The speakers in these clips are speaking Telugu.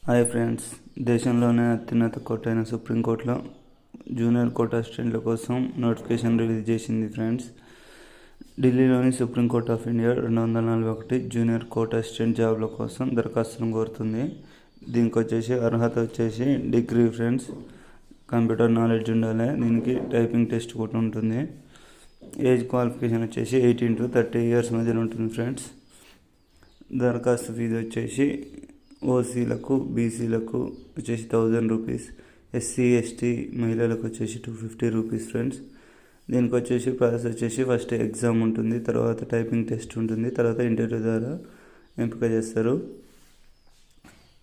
హాయ్ ఫ్రెండ్స్, దేశంలోనే అత్యున్నత కోర్టు అయిన సుప్రీంకోర్టులో జూనియర్ కోర్ట్ అసిస్టెంట్ల కోసం నోటిఫికేషన్ రిలీజ్ చేసింది ఫ్రెండ్స్. ఢిల్లీలోని supreme court of India 241 junior court assistant జాబ్ల కోసం దరఖాస్తులను కోరుతుంది. దీనికి వచ్చేసి అర్హత వచ్చేసి డిగ్రీ ఫ్రెండ్స్, కంప్యూటర్ నాలెడ్జ్ ఉండాలి. దీనికి టైపింగ్ టెస్ట్ కూడా ఉంటుంది. ఏజ్ క్వాలిఫికేషన్ వచ్చేసి 18 to 30 years మధ్యలో ఉంటుంది ఫ్రెండ్స్. దరఖాస్తు ఫీజు వచ్చేసి ఓసీలకు, బీసీలకు వచ్చేసి 1000 రూపీస్, ఎస్సీ ఎస్టీ మహిళలకు వచ్చేసి 250 రూపీస్ ఫ్రెండ్స్. దీనికి వచ్చేసి ప్రాసెస్ వచ్చేసి ఫస్ట్ ఎగ్జామ్ ఉంటుంది, తర్వాత టైపింగ్ టెస్ట్ ఉంటుంది, తర్వాత ఇంటర్వ్యూ ద్వారా ఎంపిక చేస్తారు.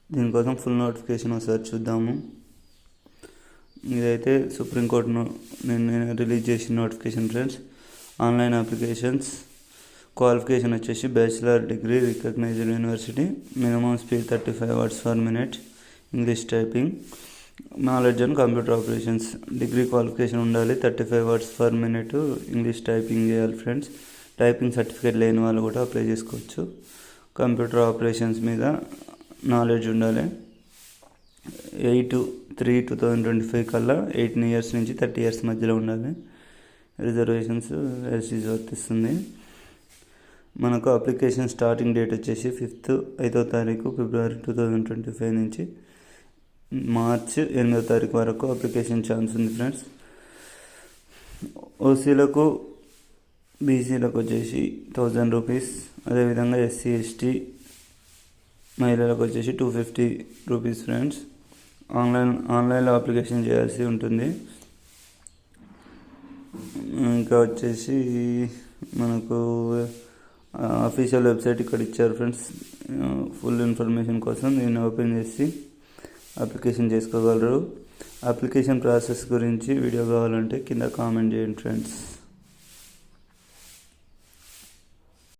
దీనికోసం ఫుల్ నోటిఫికేషన్ ఒకసారి చూద్దాము. ఇదైతే సుప్రీంకోర్టును నేను రిలీజ్ చేసిన notification friends. Online applications. Qualification వచ్చేసి bachelor degree, recognized university, minimum speed 35 words per minute, English typing, knowledge and computer operations. Degree qualification ఉండాలి, 35 words per minute English typing చేయాలి ఫ్రెండ్స్. టైపింగ్ సర్టిఫికేట్ లేని వాళ్ళు కూడా అప్లై చేసుకోవచ్చు. కంప్యూటర్ ఆపరేషన్స్ మీద నాలెడ్జ్ ఉండాలి. 8/3/2025 కల్లా 18 years నుంచి 30 years మధ్యలో ఉండాలి. రిజర్వేషన్స్ ఎస్సీస్ వర్తిస్తుంది. మనకు అప్లికేషన్ స్టార్టింగ్ డేట్ వచ్చేసి 5వ ఫిబ్రవరి 2025 నుంచి మార్చ్ 8వ వరకు అప్లికేషన్ ఛాన్స్ ఉంది ఫ్రెండ్స్. ఓసీలకు, బీసీలకు వచ్చేసి 1000 రూపీస్, అదేవిధంగా ఎస్సీ ఎస్టీ మహిళలకు వచ్చేసి 250 రూపీస్ ఫ్రెండ్స్. ఆన్లైన్లో అప్లికేషన్ చేయాల్సి ఉంటుంది. ఇంకా వచ్చేసి మనకు అఫీషియల్ వెబ్సైట్ ఇక్కడ ఇచ్చారు ఫ్రెండ్స్. ఫుల్ ఇన్ఫర్మేషన్ కోసం నేను ఓపెన్ చేసి అప్లికేషన్ చేసుకోగలరు. అప్లికేషన్ ప్రాసెస్ గురించి వీడియో కావాలంటే కింద కామెంట్ చేయండి ఫ్రెండ్స్.